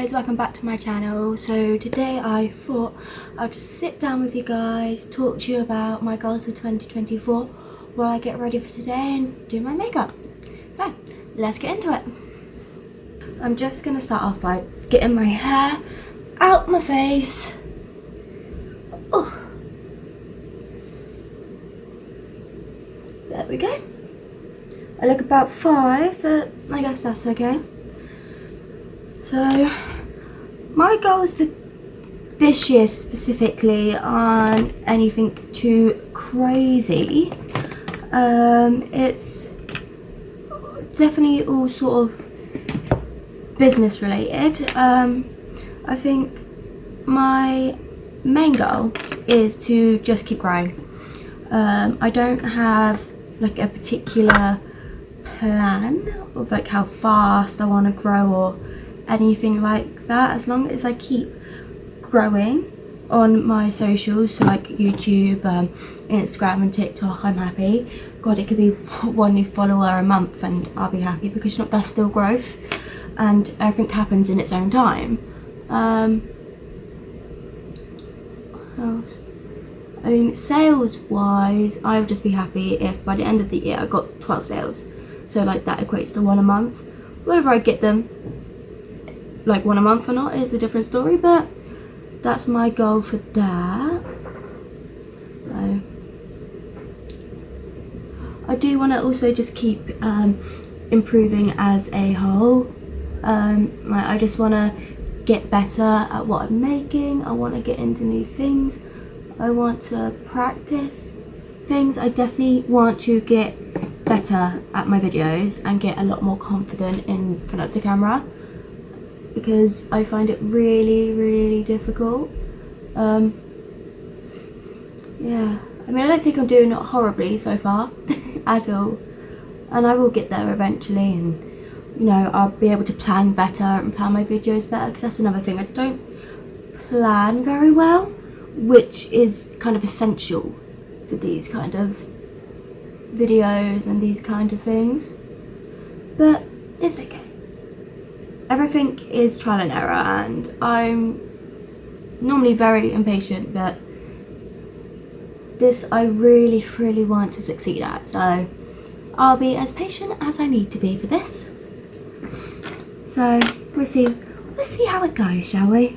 guys, welcome back to my channel. So today I thought I'll just sit down with you guys, talk to you about my goals for 2024 while I get ready for today and do my makeup. So let's get into it. I'm just gonna start off by getting my hair out my face. Oh, there we go. I look about 5, but I guess that's okay. So my goals for this year specifically aren't anything too crazy. It's definitely all sort of business related. I think my main goal is to just keep growing. I don't have like a particular plan of like how fast I want to grow or anything like that. As long as I keep growing on my socials, so like YouTube, Instagram and TikTok, I'm happy. God, it could be 1 new follower a month and I'll be happy, because you know, that's still growth and everything happens in its own time. What else? I mean, sales wise, I would just be happy if by the end of the year I got 12 sales. So like that equates to 1 a month. Whether I get them like 1 a month or not is a different story, but that's my goal for that. So I do want to also just keep improving as a whole. Like I just want to get better at what I'm making. I want to get into new things. I want to practice things. I definitely want to get better at my videos and get a lot more confident in front of the camera, because I find it really difficult. Yeah, I mean, I don't think I'm doing it horribly so far at all, and I will get there eventually, and you know, I'll be able to plan better and plan my videos better, because that's another thing, I don't plan very well, which is kind of essential for these kind of videos and these kind of things, but it's okay. Everything is trial and error, and I'm normally very impatient, but this I really want to succeed at, so I'll be as patient as I need to be for this. So let's see how it goes, shall we?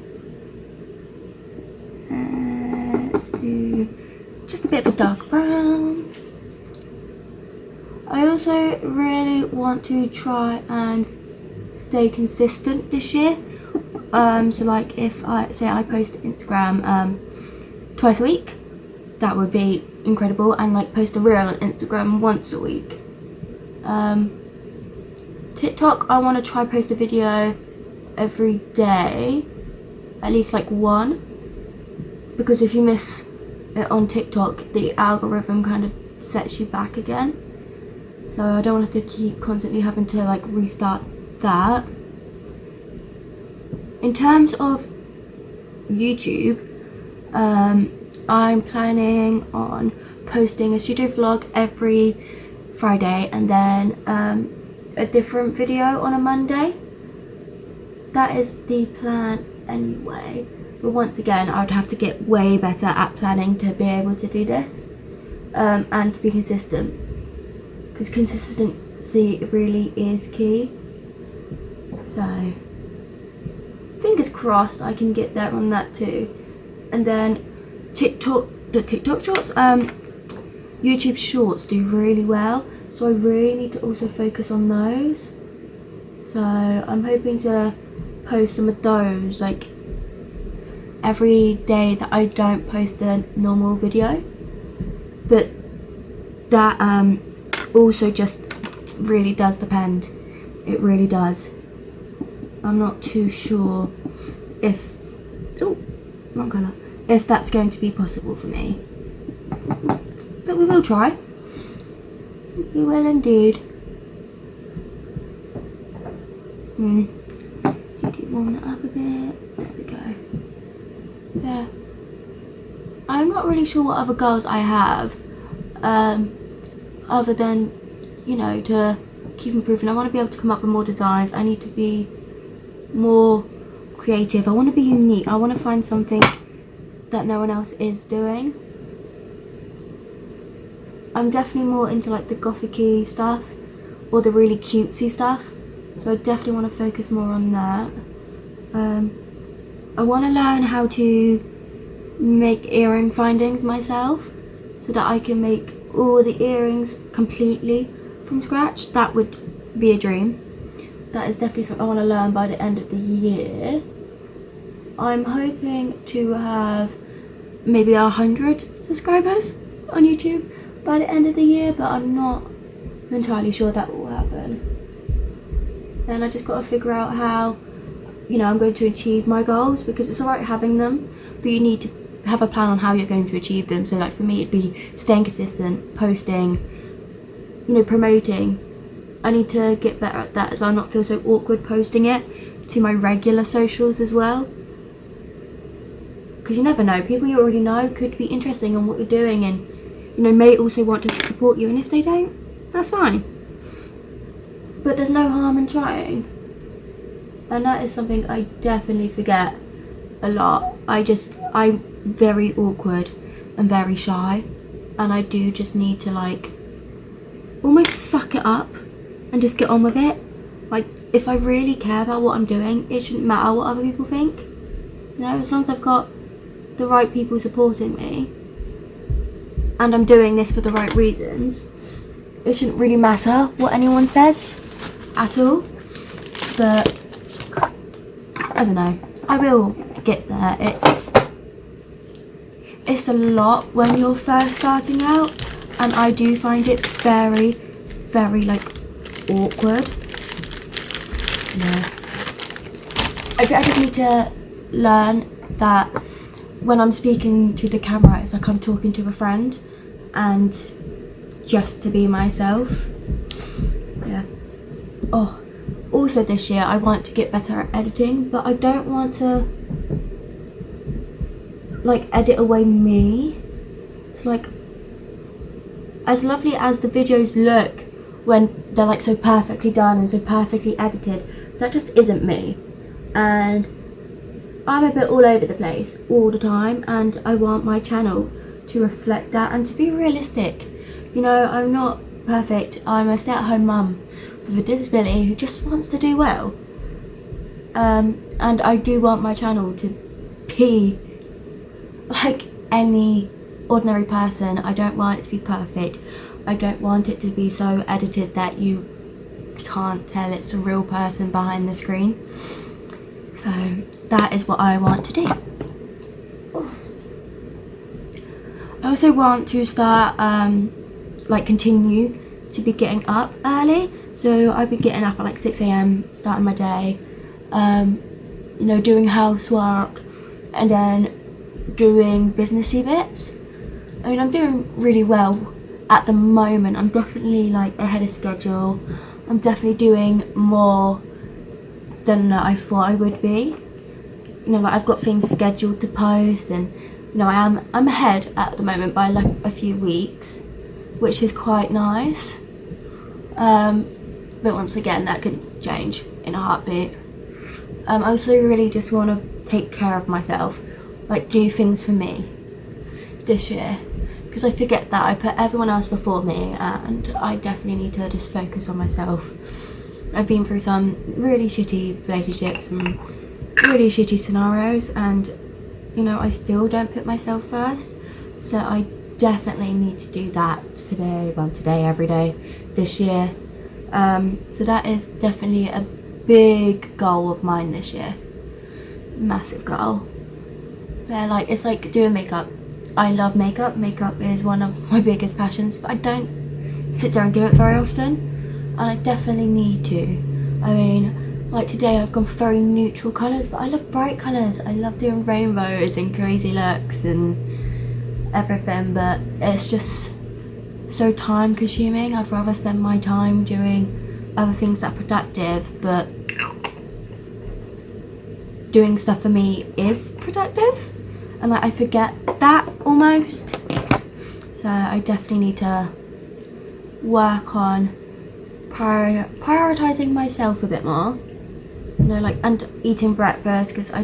Let's do just a bit of a dark brown. I also really want to try and stay consistent this year. So like if I say I post Instagram twice a week, that would be incredible, and like post a reel on Instagram once a week. TikTok, I want to try post a video every day, at least like 1, because if you miss it on TikTok, the algorithm kind of sets you back again, so I don't want to keep constantly having to like restart that. In terms of YouTube, I'm planning on posting a studio vlog every Friday, and then a different video on a Monday. That is the plan anyway, but once again I would have to get way better at planning to be able to do this, and to be consistent, because consistency really is key. So fingers crossed I can get there on that too. And then the TikTok shorts, YouTube shorts do really well, so I really need to also focus on those. So I'm hoping to post some of those like every day that I don't post a normal video, but that also just really does depend. It really does. I'm not too sure if wrong colour, if that's going to be possible for me, but we will try. We will indeed. Warm it up a bit. There we go. Yeah. I'm not really sure what other goals I have, other than, you know, to keep improving. I want to be able to come up with more designs. I need to be more creative. I want to be unique. I want to find something that no one else is doing. I'm definitely more into like the gothic-y stuff or the really cutesy stuff, so I definitely want to focus more on that. I want to learn how to make earring findings myself so that I can make all the earrings completely from scratch. That would be a dream. That is definitely something I want to learn by the end of the year. I'm hoping to have maybe 100 subscribers on YouTube by the end of the year, but I'm not entirely sure that will happen. Then I just got to figure out how, you know, I'm going to achieve my goals, because it's alright having them, but you need to have a plan on how you're going to achieve them. So like for me, it'd be staying consistent, posting, you know, promoting. I need to get better at that as well, not feel so awkward posting it to my regular socials as well, because you never know, people you already know could be interesting on what you're doing and, you know, may also want to support you, and if they don't, that's fine, but there's no harm in trying. And that is something I definitely forget a lot. I'm very awkward and very shy, and I do just need to like almost suck it up and just get on with it. Like, if I really care about what I'm doing, it shouldn't matter what other people think. You know, as long as I've got the right people supporting me and I'm doing this for the right reasons, it shouldn't really matter what anyone says at all. But I don't know, I will get there. It's a lot when you're first starting out, and I do find it very, very like awkward. Yeah. I just need to learn that when I'm speaking to the camera, it's like I'm talking to a friend, and just to be myself. Yeah. Oh, also this year I want to get better at editing, but I don't want to like edit away me. So like, as lovely as the videos look when they're like so perfectly done and so perfectly edited, that just isn't me. And I'm a bit all over the place all the time, and I want my channel to reflect that and to be realistic. You know, I'm not perfect. I'm a stay-at-home mum with a disability who just wants to do well. And I do want my channel to be like any ordinary person. I don't want it to be perfect. I don't want it to be so edited that you can't tell it's a real person behind the screen. So that is what I want to do. I also want to start like continue to be getting up early. So I've been getting up at like 6 AM, starting my day, you know, doing housework and then doing businessy bits. I mean, I'm doing really well at the moment. I'm definitely like ahead of schedule. I'm definitely doing more than I thought I would be. You know, like I've got things scheduled to post, and you know, I'm ahead at the moment by like a few weeks, which is quite nice. But once again, that could change in a heartbeat. I also really just want to take care of myself, like do things for me this year, because I forget that I put everyone else before me, and I definitely need to just focus on myself. I've been through some really shitty relationships and really shitty scenarios, and you know, I still don't put myself first. So I definitely need to do that today, every day this year. So that is definitely a big goal of mine this year. Massive goal. Yeah, like it's like doing makeup. I love makeup. Makeup is one of my biggest passions, but I don't sit there and do it very often. And I definitely need to. I mean, like today I've gone for very neutral colours, but I love bright colours. I love doing rainbows and crazy looks and everything, but it's just so time consuming. I'd rather spend my time doing other things that are productive, but doing stuff for me is productive, and like I forget that almost. So I definitely need to work on prioritising myself a bit more. You know, like, and eating breakfast, because I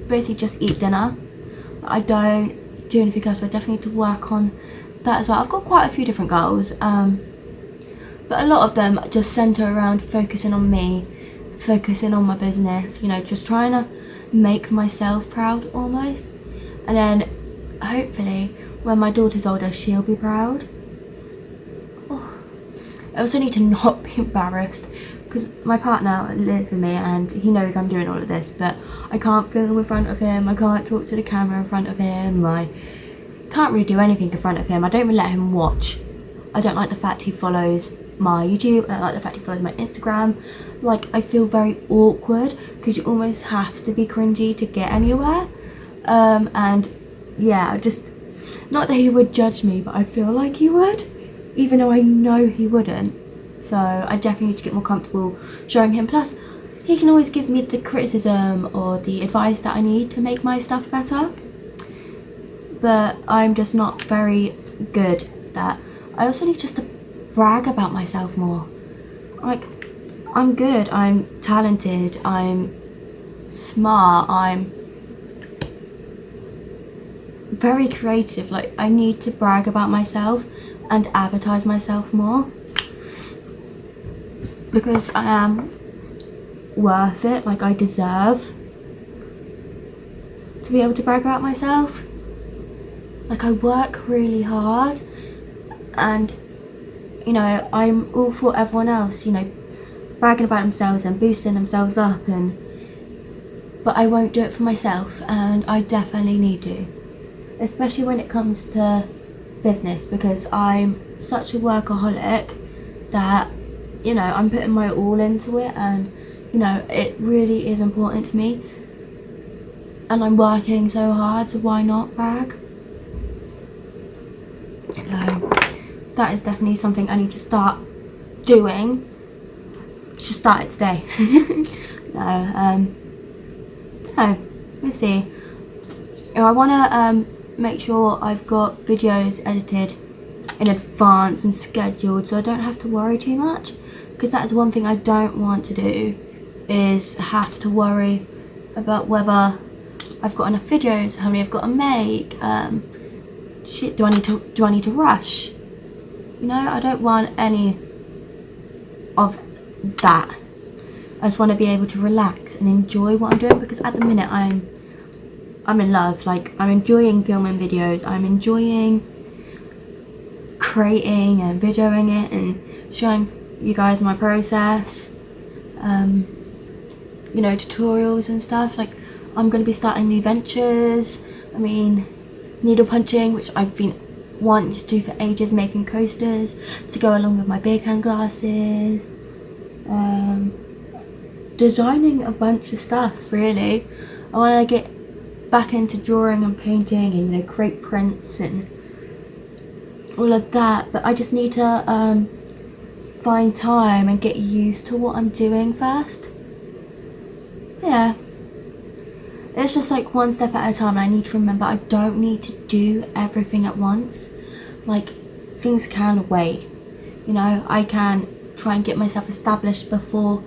basically just eat dinner. I don't do anything else, so I definitely need to work on that as well. I've got quite a few different goals, but a lot of them just center around focusing on me, focusing on my business, you know, just trying to make myself proud almost. And then hopefully when my daughter's older, she'll be proud. I also need to not be embarrassed, because my partner lives with me and he knows I'm doing all of this, but I can't film in front of him, I can't talk to the camera in front of him, I can't really do anything in front of him. I don't even let him watch. I don't like the fact he follows my YouTube, I don't like the fact he follows my Instagram. Like, I feel very awkward, because you almost have to be cringy to get anywhere. And yeah, just, not that he would judge me, but I feel like he would, even though I know he wouldn't. So I definitely need to get more comfortable showing him. Plus, he can always give me the criticism or the advice that I need to make my stuff better. But I'm just not very good at that. I also need just to brag about myself more. Like, I'm good, I'm talented, I'm smart, I'm very creative. Like, I need to brag about myself and advertise myself more, because I am worth it. Like, I deserve to be able to brag about myself. Like, I work really hard, and you know, I'm all for everyone else, you know, bragging about themselves and boosting themselves up, but I won't do it for myself, and I definitely need to, especially when it comes to business, because I'm such a workaholic that, you know, I'm putting my all into it, and you know, it really is important to me, and I'm working so hard, so why not brag? So that is definitely something I need to start doing. Just start it today. No, we'll see. I want to make sure I've got videos edited in advance and scheduled, so I don't have to worry too much, because that is one thing I don't want to do, is have to worry about whether I've got enough videos, how many I've got to make, shit, do I need to rush? You know, I don't want any of that. I just want to be able to relax and enjoy what I'm doing, because at the minute I'm in love. Like, I'm enjoying filming videos, I'm enjoying creating and videoing it and showing you guys my process, you know, tutorials and stuff. Like, I'm going to be starting new ventures. I mean, needle punching, which I've been wanting to do for ages, making coasters to go along with my beer can glasses, designing a bunch of stuff, really. I want to get back into drawing and painting and, you know, create prints and all of that, but I just need to find time and get used to what I'm doing first. Yeah, it's just like one step at a time, and I need to remember I don't need to do everything at once. Like, things can wait, you know. I can try and get myself established before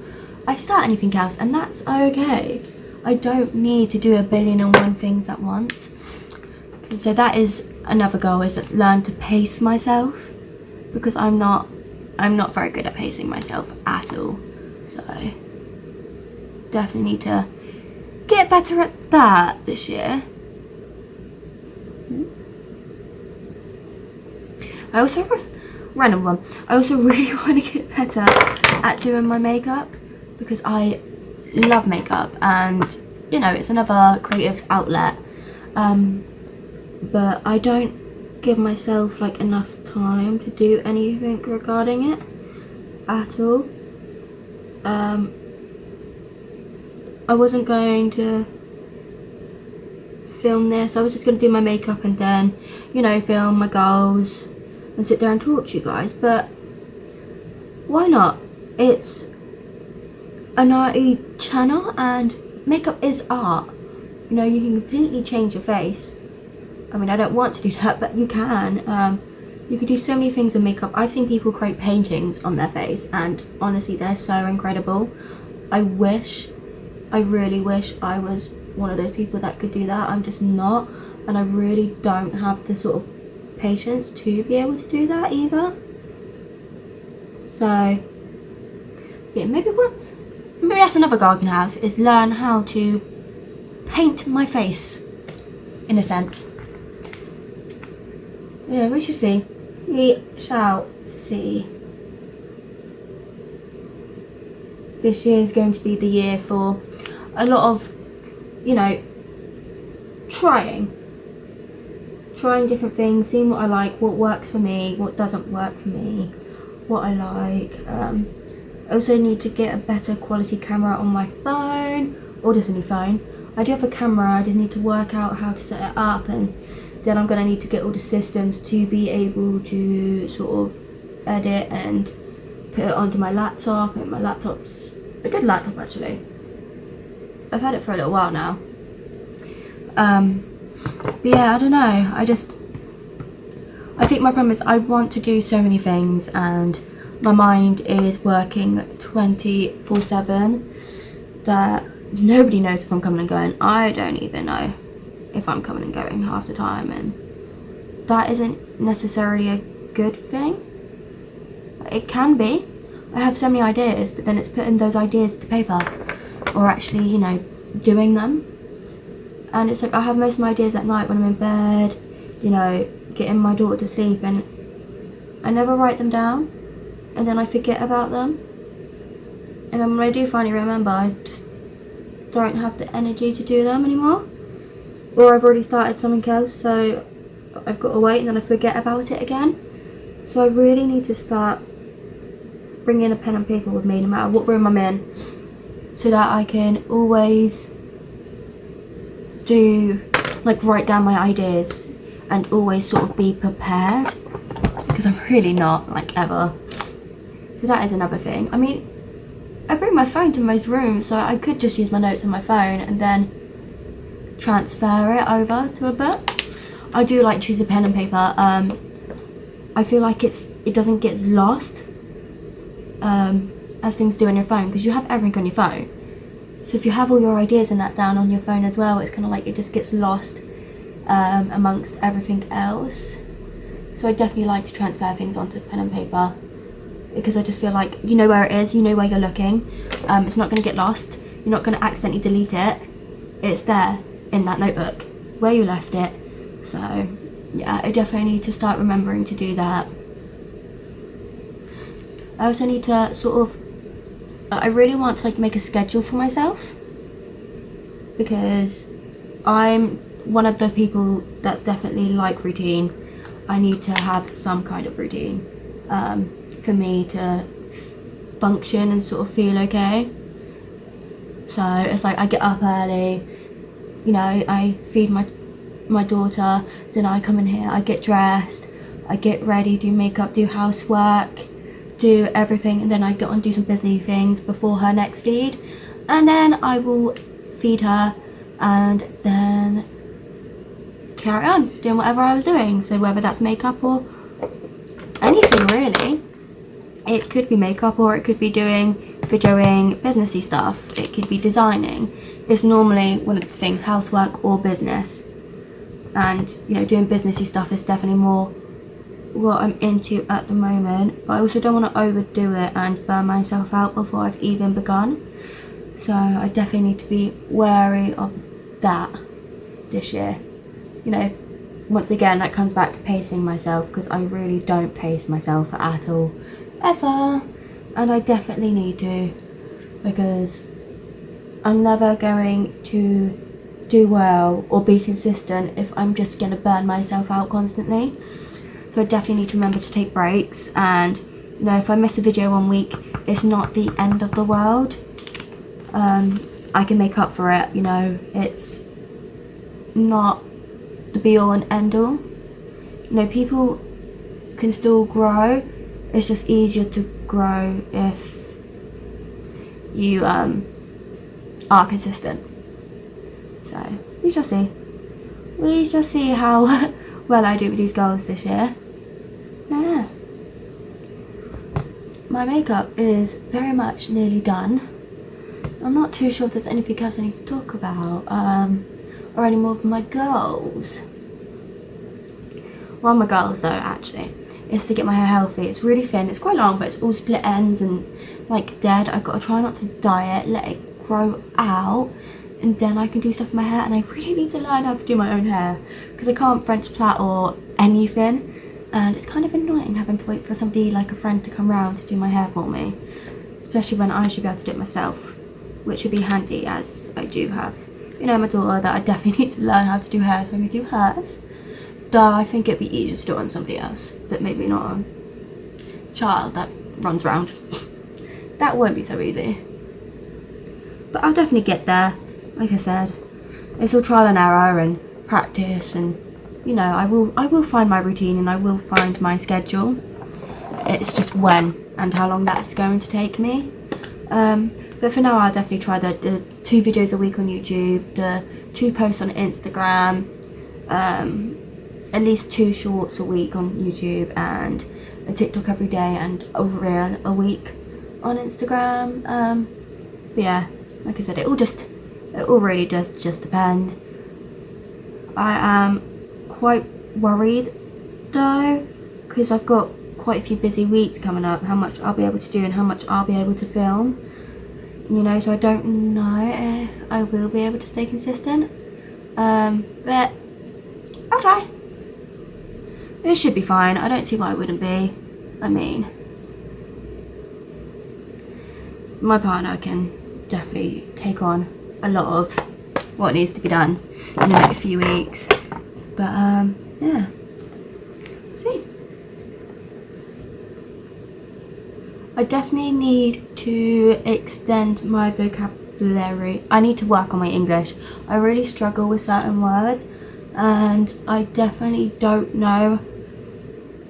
I start anything else, and that's okay. I don't need to do 1,000,000,001 things at once. So that is another goal, is to learn to pace myself, because I'm not very good at pacing myself at all. So definitely need to get better at that this year. I also random one. I also really want to get better at doing my makeup, because I love makeup, and you know, it's another creative outlet. But I don't give myself like enough time to do anything regarding it at all. I wasn't going to film this. I was just going to do my makeup and then, you know, film my goals and sit there and talk to you guys, but why not? It's an arty channel, and makeup is art. You know, you can completely change your face. I mean, I don't want to do that, but you can. You could do so many things with makeup. I've seen people create paintings on their face, and honestly, they're so incredible. I wish I really wish I was one of those people that could do that. I'm just not, and I really don't have the sort of patience to be able to do that either. So yeah, maybe that's another goal I can have, is learn how to paint my face, in a sense. Yeah, we shall see. We shall see. This year is going to be the year for a lot of, you know, trying different things, seeing what I like, what works for me, what doesn't work for me, what I like. I also need to get a better quality camera on my phone, or just a new phone. I do have a camera, I just need to work out how to set it up, and then I'm going to need to get all the systems to be able to sort of edit and put it onto my laptop. And my laptop's a good laptop actually. I've had it for a little while now. But yeah, I don't know. I think my problem is I want to do so many things, and my mind is working 24/7 that nobody knows if I'm coming and going. I don't even know if I'm coming and going half the time, and that isn't necessarily a good thing. It can be. I have so many ideas, but then it's putting those ideas to paper, or actually, you know, doing them. And it's like I have most of my ideas at night when I'm in bed, you know, getting my daughter to sleep, and I never write them down, and then I forget about them. And then when I do finally remember, I just don't have the energy to do them anymore, or I've already started something else, so I've got to wait, and then I forget about it again. So I really need to start bringing a pen and paper with me no matter what room I'm in, so that I can always write down my ideas and always sort of be prepared, because I'm really not, like, ever. So that is another thing. I mean, I bring my phone to most rooms, so I could just use my notes on my phone and then transfer it over to a book. I do like to use a pen and paper. I feel like it doesn't get lost as things do on your phone, because you have everything on your phone. So if you have all your ideas and that down on your phone as well, it's kind of like it just gets lost amongst everything else. So I definitely like to transfer things onto pen and paper, because I just feel like you know where it is, you know where you're looking. It's not going to get lost. You're not going to accidentally delete it. It's there in that notebook where you left it. So yeah, I definitely need to start remembering to do that. I also need to I really want to make a schedule for myself, because I'm one of the people that definitely like routine. I need to have some kind of routine for me to function and sort of feel okay. So it's like I get up early, you know, I feed my daughter, then I come in here, I get dressed, I get ready, do makeup, do housework, do everything, and then I get on and do some busy things before her next feed, and then I will feed her and then carry on doing whatever I was doing. So whether that's makeup or anything really. It could be makeup, or it could be doing videoing, businessy stuff, it could be designing. It's normally one of the things, housework or business. And you know, doing businessy stuff is definitely more what I'm into at the moment, but I also don't want to overdo it and burn myself out before I've even begun. So I definitely need to be wary of that this year. You know, once again, that comes back to pacing myself, because I really don't pace myself at all, ever, and I definitely need to, because I'm never going to do well or be consistent if I'm just going to burn myself out constantly. So I definitely need to remember to take breaks, and you know, if I miss a video 1 week, it's not the end of the world. I can make up for it, you know, it's not the be all and end all. You know, people can still grow, it's just easier to grow if you are consistent. So we shall see how well I do with these goals this year. Yeah, my makeup is very much nearly done. I'm not too sure if there's anything else I need to talk about, or any more of my goals. One of my goals though, actually, is to get my hair healthy. It's really thin, it's quite long, but it's all split ends and like dead. I've got to try not to dye it, let it grow out, and then I can do stuff with my hair. And I really need to learn how to do my own hair, because I can't French plait or anything, and it's kind of annoying having to wait for somebody like a friend to come round to do my hair for me, especially when I should be able to do it myself, which would be handy, as I do have, you know, my daughter that I definitely need to learn how to do hair so I can do hers. Though I think it'd be easier to do it on somebody else, but maybe not a child that runs around. That won't be so easy. But I'll definitely get there. Like I said, it's all trial and error and practice, and you know, I will find my routine and I will find my schedule. It's just when and how long that's going to take me. But for now, I'll definitely try the 2 videos a week on YouTube, the 2 posts on Instagram, at least 2 shorts a week on YouTube, and a TikTok every day, and a reel a week on Instagram. But yeah, like I said, it all really does just depend. I am quite worried though, because I've got quite a few busy weeks coming up, how much I'll be able to do and how much I'll be able to film, you know, so I don't know if I will be able to stay consistent, but I'll try. It should be fine. I don't see why it wouldn't be. I mean, my partner can definitely take on a lot of what needs to be done in the next few weeks. But yeah. See. I definitely need to extend my vocabulary. I need to work on my English. I really struggle with certain words, and I definitely don't know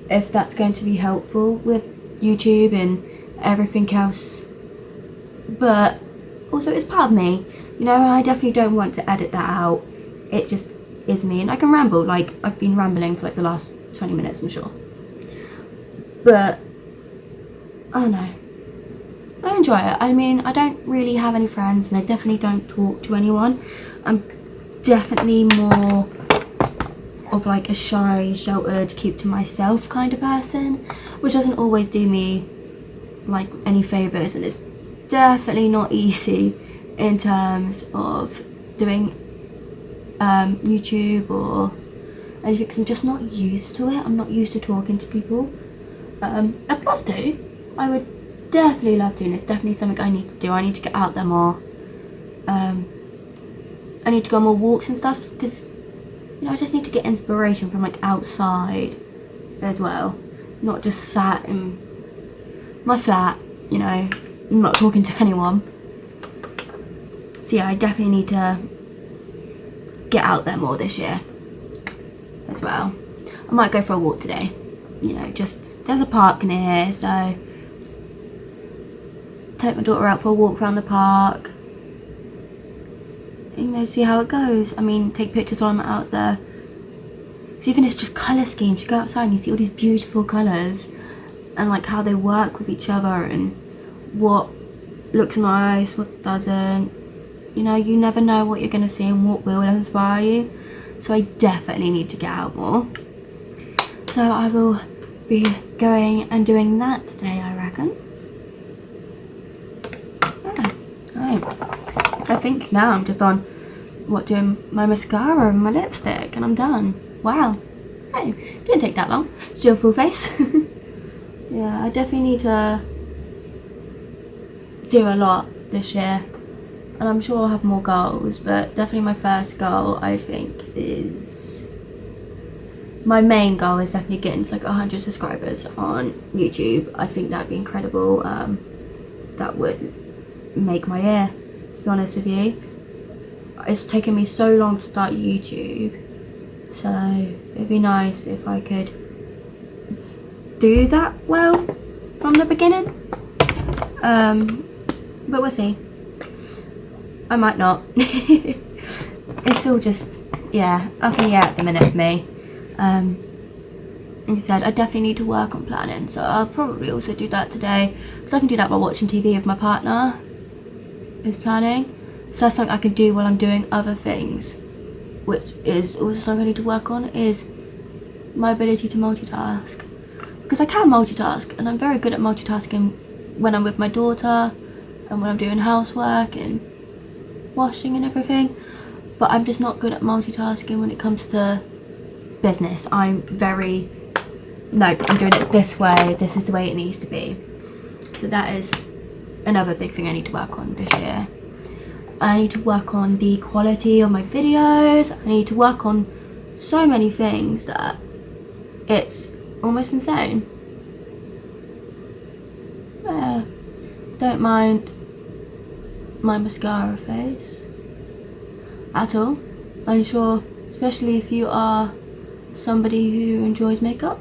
if that's going to be helpful with YouTube and everything else, but also it's part of me, you know, and I definitely don't want to edit that out. It just is me, and I can ramble, like I've been rambling for like the last 20 minutes, I'm sure, but I don't know, I enjoy it. I mean, I don't really have any friends, and I definitely don't talk to anyone. I'm definitely more of like a shy, sheltered, keep to myself kind of person, which doesn't always do me like any favors, and it's definitely not easy in terms of doing YouTube or anything, because I'm just not used to it. I'm not used to talking to people. I'd love to. I would definitely love to, and it's definitely something I need to do. I need to get out there more. I need to go on more walks and stuff, because you know, I just need to get inspiration from like outside as well, not just sat in my flat, you know, not talking to anyone. So yeah, I definitely need to get out there more this year as well. I might go for a walk today, you know, just there's a park near here, so take my daughter out for a walk around the park, you know, see how it goes. I mean, take pictures while I'm out there. So even it's just colour schemes, you go outside and you see all these beautiful colours, and like how they work with each other, and what looks nice, what doesn't. You know, you never know what you're going to see and what will inspire you. So I definitely need to get out more. So I will be going and doing that today, I reckon. I think now I'm just on doing my mascara and my lipstick, and I'm done. Wow. Hey, didn't take that long. Still full face. Yeah, I definitely need to do a lot this year, and I'm sure I'll have more goals, but definitely my first goal, I think, is my main goal is definitely getting to like 100 subscribers on YouTube. I think that'd be incredible. That would make my year, to be honest with you. It's taken me so long to start YouTube, so it'd be nice if I could do that well from the beginning. But we'll see. I might not. It's all just, yeah, up in the air at the minute for me. Like I said, I definitely need to work on planning, so I'll probably also do that today, because I can do that while watching TV with my partner. is planning. So that's something I can do while I'm doing other things, which is also something I need to work on, is my ability to multitask. Because I can multitask, and I'm very good at multitasking when I'm with my daughter and when I'm doing housework and washing and everything, but I'm just not good at multitasking when it comes to business. I'm very, no, I'm doing it this way, this is the way it needs to be. So that is another big thing I need to work on this year. I need to work on the quality of my videos. I need to work on so many things that it's almost insane. Yeah, don't mind my mascara face at all. I'm sure, especially if you are somebody who enjoys makeup,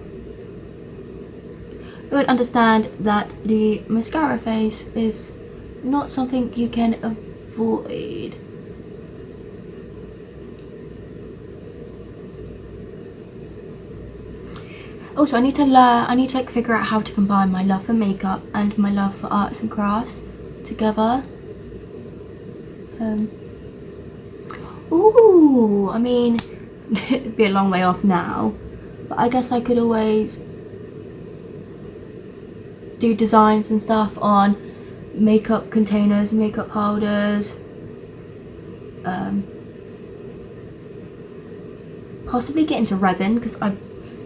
you would understand that the mascara face is not something you can avoid. Also, I need to like figure out how to combine my love for makeup and my love for arts and crafts together. Ooh, I mean, it'd be a long way off now, but I guess I could always do designs and stuff on makeup containers, makeup holders, possibly get into resin, because I've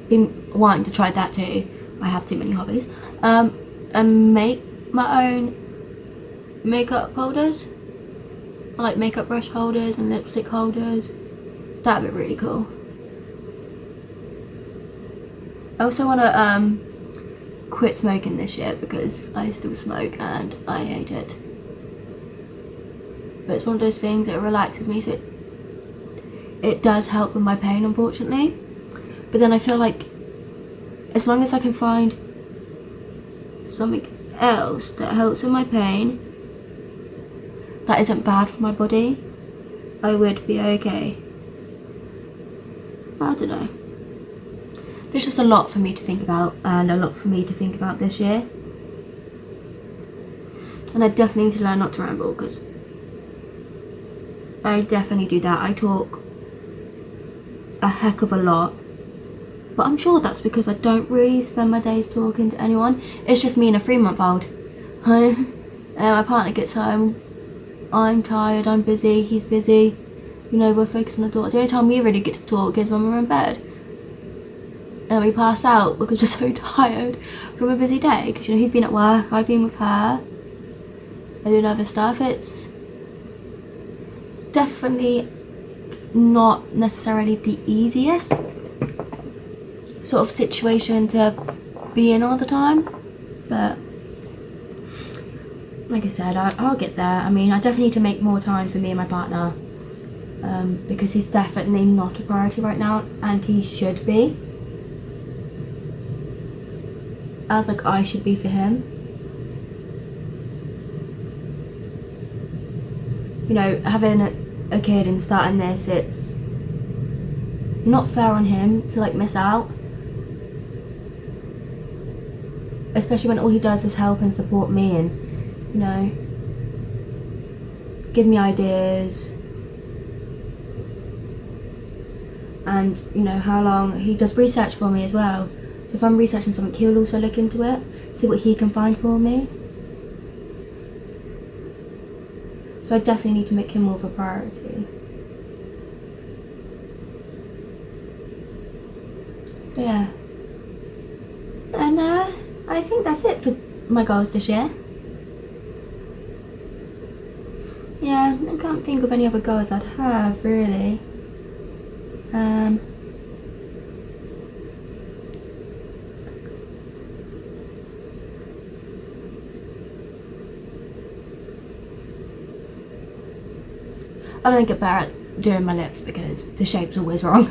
been wanting to try that too. I have too many hobbies. And make my own makeup holders, like makeup brush holders and lipstick holders. That'd be really cool. I also want to quit smoking this year, because I still smoke and I hate it. But it's one of those things that relaxes me, so it does help with my pain, unfortunately. But then I feel like as long as I can find something else that helps with my pain that isn't bad for my body, I would be okay. I don't know. There's just a lot for me to think about, and a lot for me to think about this year. And I definitely need to learn not to ramble, because I definitely do that. I talk a heck of a lot. But I'm sure that's because I don't really spend my days talking to anyone. It's just me and a 3-month-old. My partner gets home, I'm tired, I'm busy, he's busy. You know, we're focused on the daughter. The only time we really get to talk is when we're in bed. And we pass out because we're so tired from a busy day. Because, you know, he's been at work, I've been with her, I doing other stuff. It's definitely not necessarily the easiest sort of situation to be in all the time, but like I said, I'll get there. I mean, I definitely need to make more time for me and my partner, because he's definitely not a priority right now, and he should be, as like I should be for him. You know, having a kid and starting this, it's not fair on him to like miss out, especially when all he does is help and support me and, you know, give me ideas, and, you know, how long he does research for me as well. So if I'm researching something, he'll also look into it, see what he can find for me. So I definitely need to make him more of a priority. So yeah, and I think that's it for my goals this year. Yeah, I can't think of any other goals I'd have really. I'm gonna get better at doing my lips because the shape's always wrong.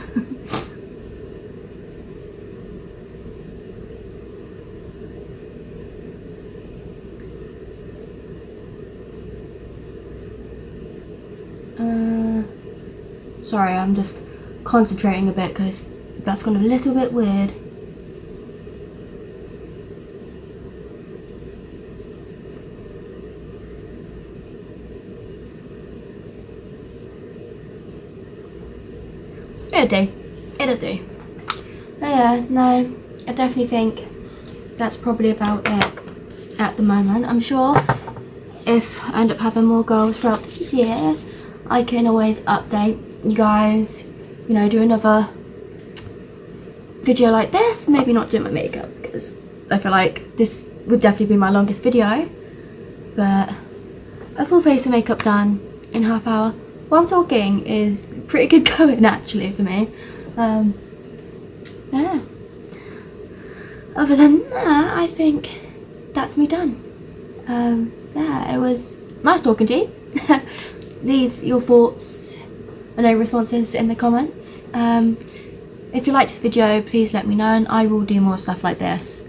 Sorry, I'm just concentrating a bit because that's gone a little bit weird. It'll do. But yeah, no, I definitely think that's probably about it at the moment. I'm sure if I end up having more goals throughout the year, I can always update you guys, you know, do another video like this. Maybe not do my makeup, because I feel like this would definitely be my longest video, but a full face of makeup done in half hour while talking is pretty good going actually for me. Yeah, other than that, I think that's me done. Yeah, it was nice talking to you. Leave your thoughts and no responses in the comments. If you like this video, please let me know, and I will do more stuff like this,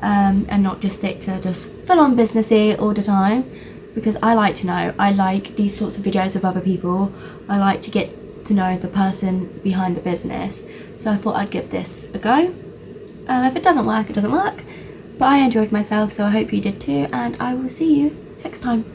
and not just stick to just full-on businessy all the time, because I like to know. I like these sorts of videos of other people. I like to get to know the person behind the business, so I thought I'd give this a go. If it doesn't work, it doesn't work, but I enjoyed myself, so I hope you did too, and I will see you next time.